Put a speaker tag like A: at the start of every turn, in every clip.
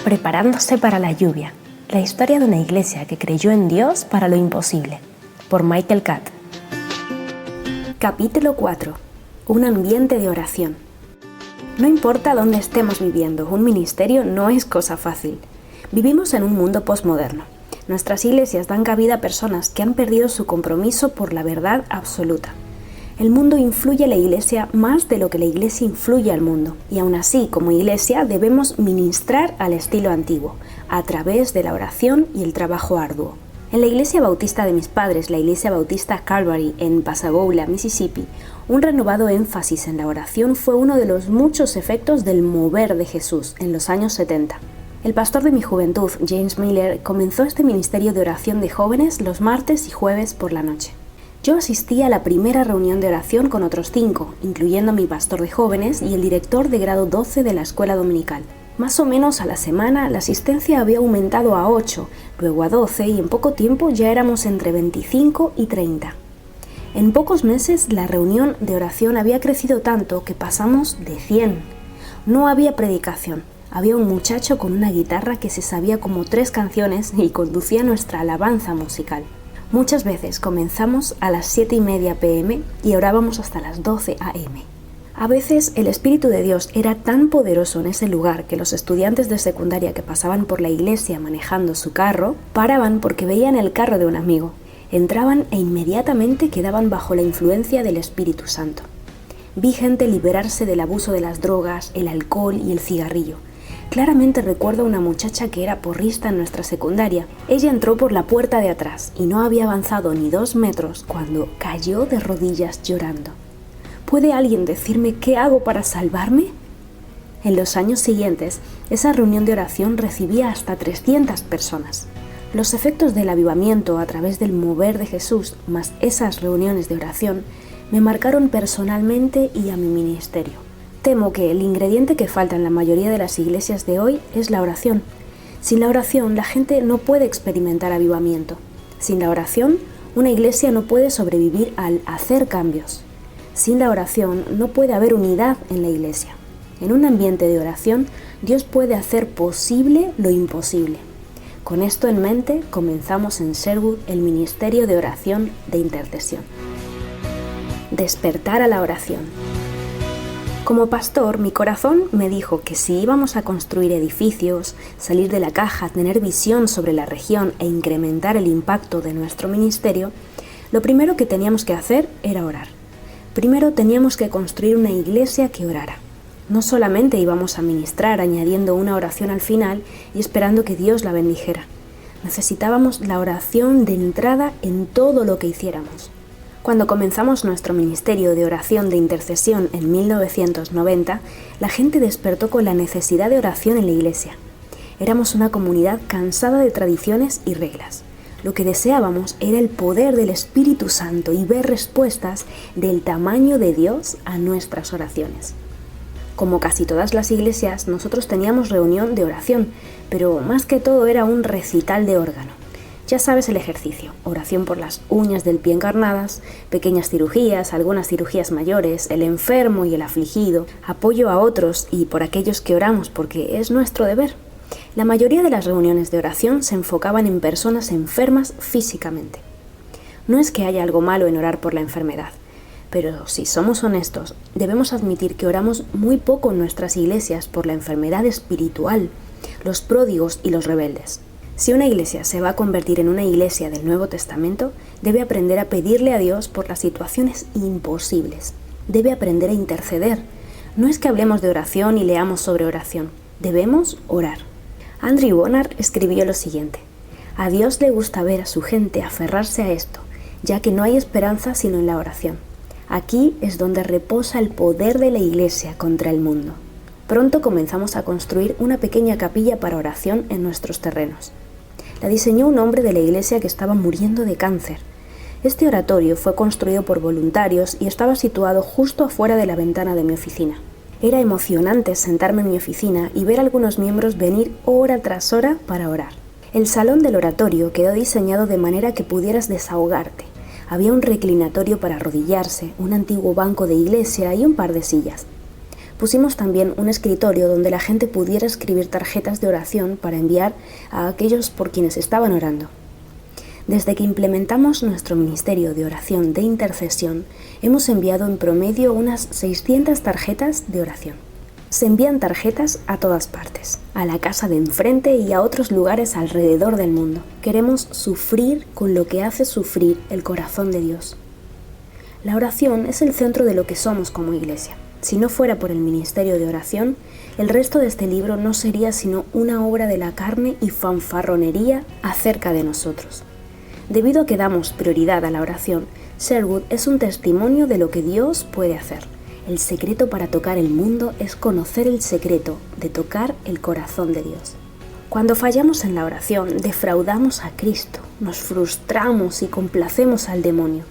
A: Preparándose para la lluvia. La historia de una iglesia que creyó en Dios para lo imposible. Por Michael Catt. Capítulo 4. Un ambiente de oración. No importa dónde estemos viviendo, un ministerio no es cosa fácil. Vivimos en un mundo posmoderno. Nuestras iglesias dan cabida a personas que han perdido su compromiso por la verdad absoluta. El mundo influye a la iglesia más de lo que la iglesia influye al mundo. Y aún así, como iglesia, debemos ministrar al estilo antiguo, a través de la oración y el trabajo arduo. En la iglesia bautista de mis padres, la iglesia bautista Calvary en Pascagoula, Mississippi, un renovado énfasis en la oración fue uno de los muchos efectos del mover de Jesús en los años 70. El pastor de mi juventud, James Miller, comenzó este ministerio de oración de jóvenes los martes y jueves por la noche. Yo asistí a la primera reunión de oración con otros 5, incluyendo a mi pastor de jóvenes y el director de grado 12 de la escuela dominical. Más o menos a la semana la asistencia había aumentado a 8, luego a 12 y en poco tiempo ya éramos entre 25 y 30. En pocos meses la reunión de oración había crecido tanto que pasamos de 100. No había predicación, había un muchacho con una guitarra que se sabía como 3 canciones y conducía nuestra alabanza musical. Muchas veces comenzamos a las 7:30 p.m. y orábamos hasta las 12 a.m. A veces el Espíritu de Dios era tan poderoso en ese lugar que los estudiantes de secundaria que pasaban por la iglesia manejando su carro paraban porque veían el carro de un amigo, entraban e inmediatamente quedaban bajo la influencia del Espíritu Santo. Vi gente liberarse del abuso de las drogas, el alcohol y el cigarrillo. Claramente recuerdo a una muchacha que era porrista en nuestra secundaria. Ella entró por la puerta de atrás y no había avanzado ni 2 metros cuando cayó de rodillas llorando. ¿Puede alguien decirme qué hago para salvarme? En los años siguientes, esa reunión de oración recibía hasta 300 personas. Los efectos del avivamiento a través del mover de Jesús, más esas reuniones de oración, me marcaron personalmente y a mi ministerio. Temo que el ingrediente que falta en la mayoría de las iglesias de hoy es la oración. Sin la oración, la gente no puede experimentar avivamiento. Sin la oración, una iglesia no puede sobrevivir al hacer cambios. Sin la oración, no puede haber unidad en la iglesia. En un ambiente de oración, Dios puede hacer posible lo imposible. Con esto en mente, comenzamos en Sherwood el ministerio de oración de intercesión. Despertar a la oración. Como pastor, mi corazón me dijo que si íbamos a construir edificios, salir de la caja, tener visión sobre la región e incrementar el impacto de nuestro ministerio, lo primero que teníamos que hacer era orar. Primero teníamos que construir una iglesia que orara. No solamente íbamos a ministrar añadiendo una oración al final y esperando que Dios la bendijera. Necesitábamos la oración de entrada en todo lo que hiciéramos. Cuando comenzamos nuestro ministerio de oración de intercesión en 1990, la gente despertó con la necesidad de oración en la iglesia. Éramos una comunidad cansada de tradiciones y reglas. Lo que deseábamos era el poder del Espíritu Santo y ver respuestas del tamaño de Dios a nuestras oraciones. Como casi todas las iglesias, nosotros teníamos reunión de oración, pero más que todo era un recital de órgano. Ya sabes el ejercicio, oración por las uñas del pie encarnadas, pequeñas cirugías, algunas cirugías mayores, el enfermo y el afligido, apoyo a otros y por aquellos que oramos porque es nuestro deber. La mayoría de las reuniones de oración se enfocaban en personas enfermas físicamente. No es que haya algo malo en orar por la enfermedad, pero si somos honestos, debemos admitir que oramos muy poco en nuestras iglesias por la enfermedad espiritual, los pródigos y los rebeldes. Si una iglesia se va a convertir en una iglesia del Nuevo Testamento, debe aprender a pedirle a Dios por las situaciones imposibles. Debe aprender a interceder. No es que hablemos de oración y leamos sobre oración. Debemos orar. Andrew Bonar escribió lo siguiente: a Dios le gusta ver a su gente aferrarse a esto, ya que no hay esperanza sino en la oración. Aquí es donde reposa el poder de la iglesia contra el mundo. Pronto comenzamos a construir una pequeña capilla para oración en nuestros terrenos. La diseñó un hombre de la iglesia que estaba muriendo de cáncer. Este oratorio fue construido por voluntarios y estaba situado justo afuera de la ventana de mi oficina. Era emocionante sentarme en mi oficina y ver a algunos miembros venir hora tras hora para orar. El salón del oratorio quedó diseñado de manera que pudieras desahogarte. Había un reclinatorio para arrodillarse, un antiguo banco de iglesia y un par de sillas. Pusimos también un escritorio donde la gente pudiera escribir tarjetas de oración para enviar a aquellos por quienes estaban orando. Desde que implementamos nuestro ministerio de oración de intercesión, hemos enviado en promedio unas 600 tarjetas de oración. Se envían tarjetas a todas partes, a la casa de enfrente y a otros lugares alrededor del mundo. Queremos sufrir con lo que hace sufrir el corazón de Dios. La oración es el centro de lo que somos como iglesia. Si no fuera por el ministerio de oración, el resto de este libro no sería sino una obra de la carne y fanfarronería acerca de nosotros. Debido a que damos prioridad a la oración, Sherwood es un testimonio de lo que Dios puede hacer. El secreto para tocar el mundo es conocer el secreto de tocar el corazón de Dios. Cuando fallamos en la oración, defraudamos a Cristo, nos frustramos y complacemos al demonio.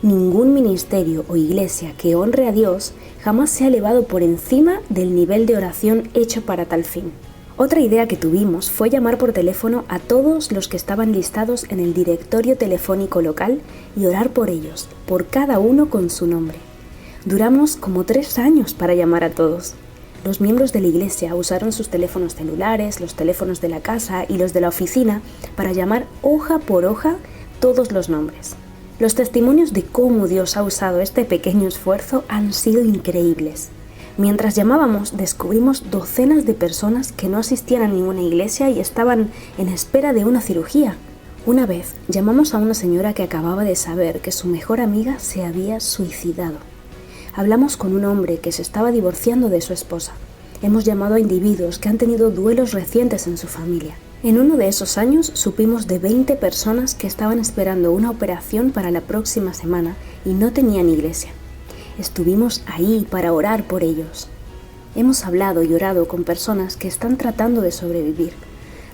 A: Ningún ministerio o iglesia que honre a Dios jamás se ha elevado por encima del nivel de oración hecho para tal fin. Otra idea que tuvimos fue llamar por teléfono a todos los que estaban listados en el directorio telefónico local y orar por ellos, por cada uno con su nombre. Duramos como 3 años para llamar a todos. Los miembros de la iglesia usaron sus teléfonos celulares, los teléfonos de la casa y los de la oficina para llamar hoja por hoja todos los nombres. Los testimonios de cómo Dios ha usado este pequeño esfuerzo han sido increíbles. Mientras llamábamos, descubrimos docenas de personas que no asistían a ninguna iglesia y estaban en espera de una cirugía. Una vez, llamamos a una señora que acababa de saber que su mejor amiga se había suicidado. Hablamos con un hombre que se estaba divorciando de su esposa. Hemos llamado a individuos que han tenido duelos recientes en su familia. En uno de esos años supimos de 20 personas que estaban esperando una operación para la próxima semana y no tenían iglesia. Estuvimos ahí para orar por ellos. Hemos hablado y orado con personas que están tratando de sobrevivir.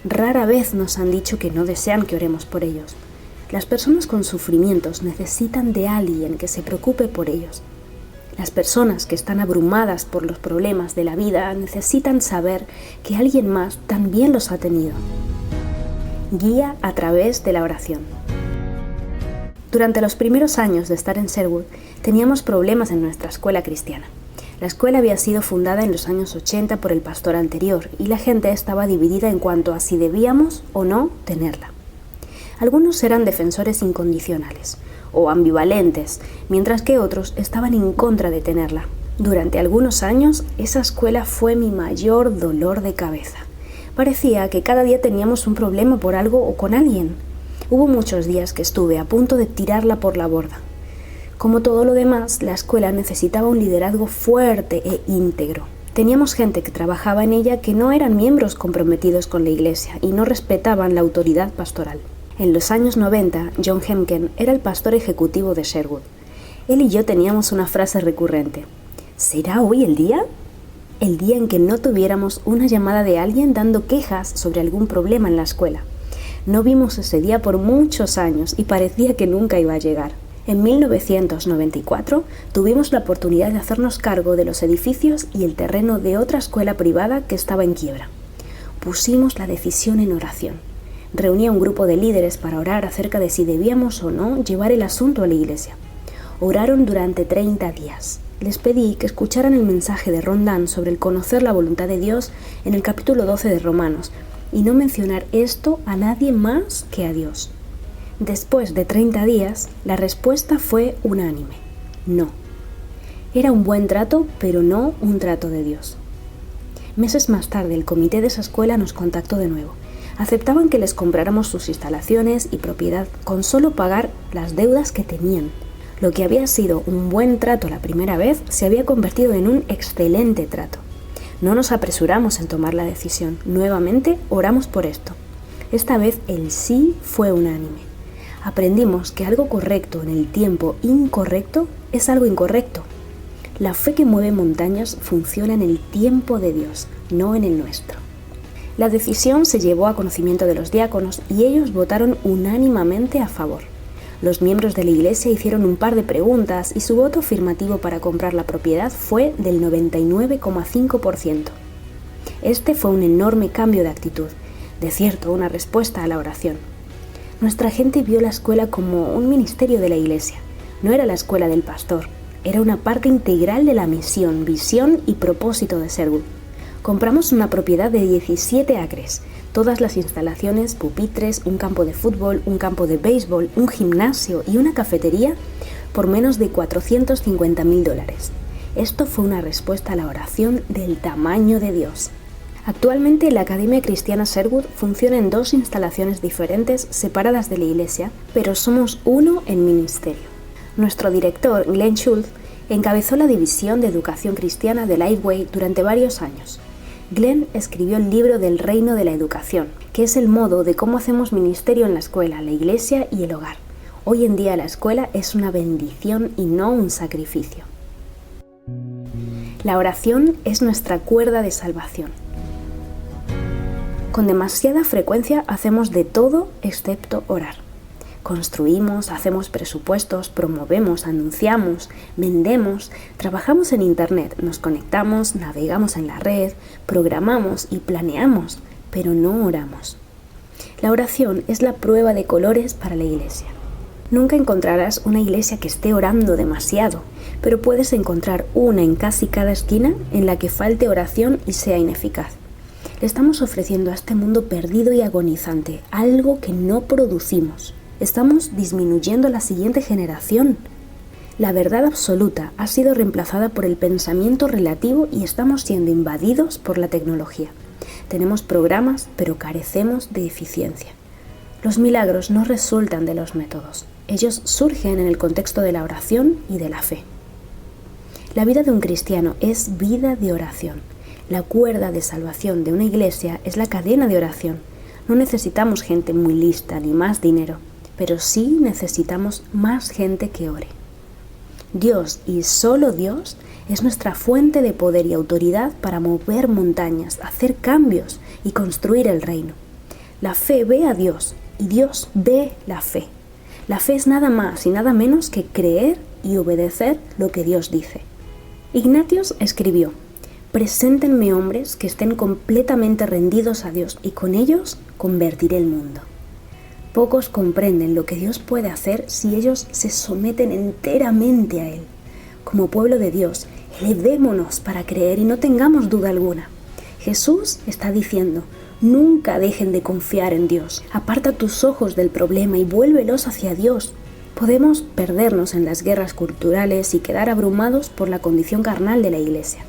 A: Rara vez nos han dicho que no desean que oremos por ellos. Las personas con sufrimientos necesitan de alguien que se preocupe por ellos. Las personas que están abrumadas por los problemas de la vida necesitan saber que alguien más también los ha tenido. Guía a través de la oración. Durante los primeros años de estar en Sherwood, teníamos problemas en nuestra escuela cristiana. La escuela había sido fundada en los años 80 por el pastor anterior y la gente estaba dividida en cuanto a si debíamos o no tenerla. Algunos eran defensores incondicionales o ambivalentes, mientras que otros estaban en contra de tenerla. Durante algunos años, esa escuela fue mi mayor dolor de cabeza. Parecía que cada día teníamos un problema por algo o con alguien. Hubo muchos días que estuve a punto de tirarla por la borda. Como todo lo demás, la escuela necesitaba un liderazgo fuerte e íntegro. Teníamos gente que trabajaba en ella que no eran miembros comprometidos con la iglesia y no respetaban la autoridad pastoral. En los años 90, John Hemken era el pastor ejecutivo de Sherwood. Él y yo teníamos una frase recurrente. ¿Será hoy el día? El día en que no tuviéramos una llamada de alguien dando quejas sobre algún problema en la escuela. No vimos ese día por muchos años y parecía que nunca iba a llegar. En 1994 tuvimos la oportunidad de hacernos cargo de los edificios y el terreno de otra escuela privada que estaba en quiebra. Pusimos la decisión en oración. Reuní a un grupo de líderes para orar acerca de si debíamos o no llevar el asunto a la iglesia. Oraron durante 30 días. Les pedí que escucharan el mensaje de Ron Dunn sobre el conocer la voluntad de Dios en el capítulo 12 de Romanos y no mencionar esto a nadie más que a Dios. Después de 30 días, la respuesta fue unánime. No. Era un buen trato, pero no un trato de Dios. Meses más tarde, el comité de esa escuela nos contactó de nuevo. Aceptaban que les compráramos sus instalaciones y propiedad con solo pagar las deudas que tenían. Lo que había sido un buen trato la primera vez se había convertido en un excelente trato. No nos apresuramos en tomar la decisión. Nuevamente oramos por esto. Esta vez el sí fue unánime. Aprendimos que algo correcto en el tiempo incorrecto es algo incorrecto. La fe que mueve montañas funciona en el tiempo de Dios, no en el nuestro. La decisión se llevó a conocimiento de los diáconos y ellos votaron unánimemente a favor. Los miembros de la iglesia hicieron un par de preguntas y su voto afirmativo para comprar la propiedad fue del 99,5%. Este fue un enorme cambio de actitud, de cierto, una respuesta a la oración. Nuestra gente vio la escuela como un ministerio de la iglesia. No era la escuela del pastor. Era una parte integral de la misión, visión y propósito de Sherwood. Compramos una propiedad de 17 acres, todas las instalaciones, pupitres, un campo de fútbol, un campo de béisbol, un gimnasio y una cafetería por menos de $450,000. Esto fue una respuesta a la oración del tamaño de Dios. Actualmente la Academia Cristiana Sherwood funciona en 2 instalaciones diferentes separadas de la iglesia, pero somos uno en ministerio. Nuestro director, Glenn Schultz, encabezó la división de educación cristiana de Lifeway durante varios años. Glenn escribió el libro del Reino de la Educación, que es el modo de cómo hacemos ministerio en la escuela, la iglesia y el hogar. Hoy en día la escuela es una bendición y no un sacrificio. La oración es nuestra cuerda de salvación. Con demasiada frecuencia hacemos de todo excepto orar. Construimos, hacemos presupuestos, promovemos, anunciamos, vendemos, trabajamos en Internet, nos conectamos, navegamos en la red, programamos y planeamos, pero no oramos. La oración es la prueba de colores para la iglesia. Nunca encontrarás una iglesia que esté orando demasiado, pero puedes encontrar una en casi cada esquina en la que falte oración y sea ineficaz. Le estamos ofreciendo a este mundo perdido y agonizante algo que no producimos. Estamos disminuyendo la siguiente generación. La verdad absoluta ha sido reemplazada por el pensamiento relativo y estamos siendo invadidos por la tecnología. Tenemos programas, pero carecemos de eficiencia. Los milagros no resultan de los métodos. Ellos surgen en el contexto de la oración y de la fe. La vida de un cristiano es vida de oración. La cuerda de salvación de una iglesia es la cadena de oración. No necesitamos gente muy lista ni más dinero, pero sí necesitamos más gente que ore. Dios y solo Dios es nuestra fuente de poder y autoridad para mover montañas, hacer cambios y construir el reino. La fe ve a Dios y Dios ve la fe. La fe es nada más y nada menos que creer y obedecer lo que Dios dice. Ignatius escribió: «Preséntenme hombres que estén completamente rendidos a Dios y con ellos convertiré el mundo». Pocos comprenden lo que Dios puede hacer si ellos se someten enteramente a Él. Como pueblo de Dios, elevémonos para creer y no tengamos duda alguna. Jesús está diciendo: nunca dejen de confiar en Dios. Aparta tus ojos del problema y vuélvelos hacia Dios. Podemos perdernos en las guerras culturales y quedar abrumados por la condición carnal de la iglesia.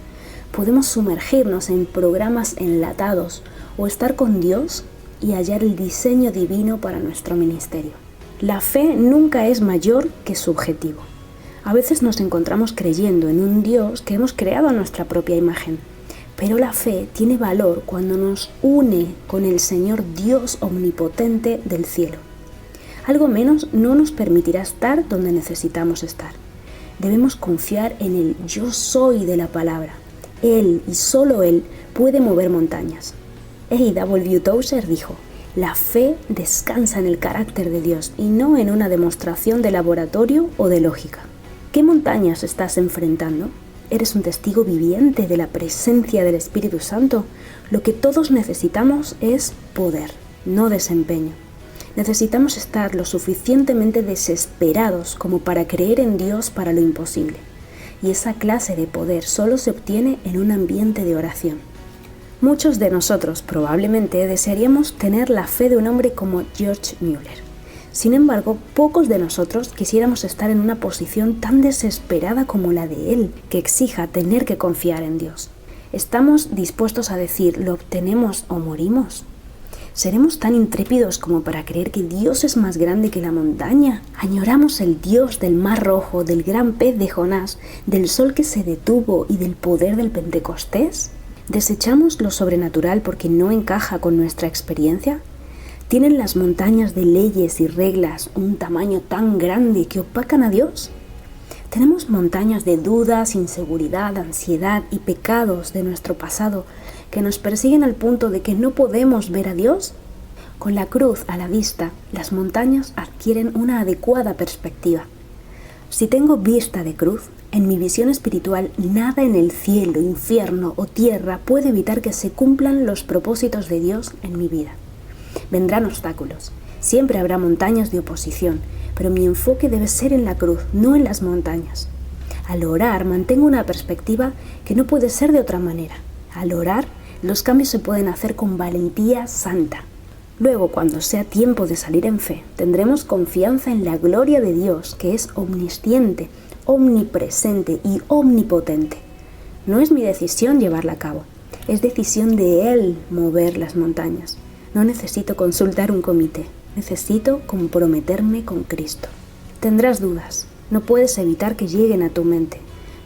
A: Podemos sumergirnos en programas enlatados o estar con Dios y hallar el diseño divino para nuestro ministerio. La fe nunca es mayor que su objetivo. A veces nos encontramos creyendo en un Dios que hemos creado a nuestra propia imagen, pero la fe tiene valor cuando nos une con el Señor Dios omnipotente del cielo. Algo menos no nos permitirá estar donde necesitamos estar. Debemos confiar en el yo soy de la palabra. Él y solo Él puede mover montañas. A.W. Tozer dijo: la fe descansa en el carácter de Dios y no en una demostración de laboratorio o de lógica. ¿Qué montañas estás enfrentando? ¿Eres un testigo viviente de la presencia del Espíritu Santo? Lo que todos necesitamos es poder, no desempeño. Necesitamos estar lo suficientemente desesperados como para creer en Dios para lo imposible. Y esa clase de poder solo se obtiene en un ambiente de oración. Muchos de nosotros probablemente desearíamos tener la fe de un hombre como George Mueller. Sin embargo, pocos de nosotros quisiéramos estar en una posición tan desesperada como la de él, que exija tener que confiar en Dios. ¿Estamos dispuestos a decir lo obtenemos o morimos? ¿Seremos tan intrépidos como para creer que Dios es más grande que la montaña? ¿Añoramos el Dios del mar rojo, del gran pez de Jonás, del sol que se detuvo y del poder del Pentecostés? ¿Desechamos lo sobrenatural porque no encaja con nuestra experiencia? ¿Tienen las montañas de leyes y reglas un tamaño tan grande que opacan a Dios? ¿Tenemos montañas de dudas, inseguridad, ansiedad y pecados de nuestro pasado que nos persiguen al punto de que no podemos ver a Dios? Con la cruz a la vista, las montañas adquieren una adecuada perspectiva. Si tengo vista de cruz, en mi visión espiritual, nada en el cielo, infierno o tierra puede evitar que se cumplan los propósitos de Dios en mi vida. Vendrán obstáculos, siempre habrá montañas de oposición, pero mi enfoque debe ser en la cruz, no en las montañas. Al orar, mantengo una perspectiva que no puede ser de otra manera. Al orar, los cambios se pueden hacer con valentía santa. Luego, cuando sea tiempo de salir en fe, tendremos confianza en la gloria de Dios, que es omnisciente, omnipresente y omnipotente. No es mi decisión llevarla a cabo, es decisión de Él mover las montañas. No necesito consultar un comité, necesito comprometerme con Cristo. Tendrás dudas, no puedes evitar que lleguen a tu mente,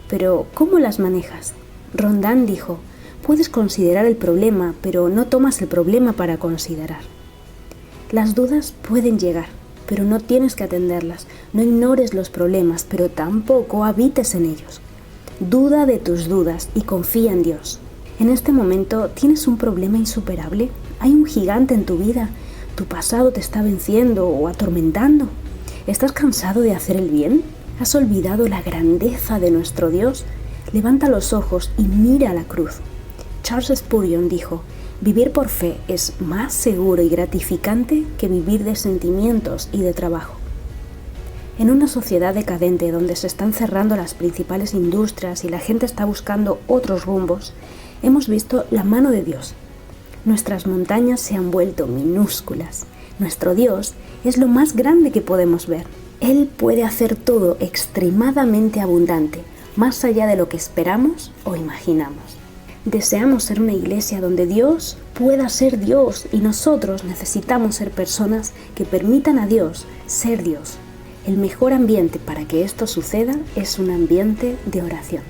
A: pero ¿cómo las manejas? Rondán dijo: puedes considerar el problema, pero no tomas el problema para considerar. Las dudas pueden llegar, pero no tienes que atenderlas. No ignores los problemas, pero tampoco habites en ellos. Duda de tus dudas y confía en Dios. En este momento, ¿tienes un problema insuperable? ¿Hay un gigante en tu vida? ¿Tu pasado te está venciendo o atormentando? ¿Estás cansado de hacer el bien? ¿Has olvidado la grandeza de nuestro Dios? Levanta los ojos y mira a la cruz. Charles Spurgeon dijo: vivir por fe es más seguro y gratificante que vivir de sentimientos y de trabajo. En una sociedad decadente donde se están cerrando las principales industrias y la gente está buscando otros rumbos, hemos visto la mano de Dios. Nuestras montañas se han vuelto minúsculas. Nuestro Dios es lo más grande que podemos ver. Él puede hacer todo extremadamente abundante, más allá de lo que esperamos o imaginamos. Deseamos ser una iglesia donde Dios pueda ser Dios y nosotros necesitamos ser personas que permitan a Dios ser Dios. El mejor ambiente para que esto suceda es un ambiente de oración.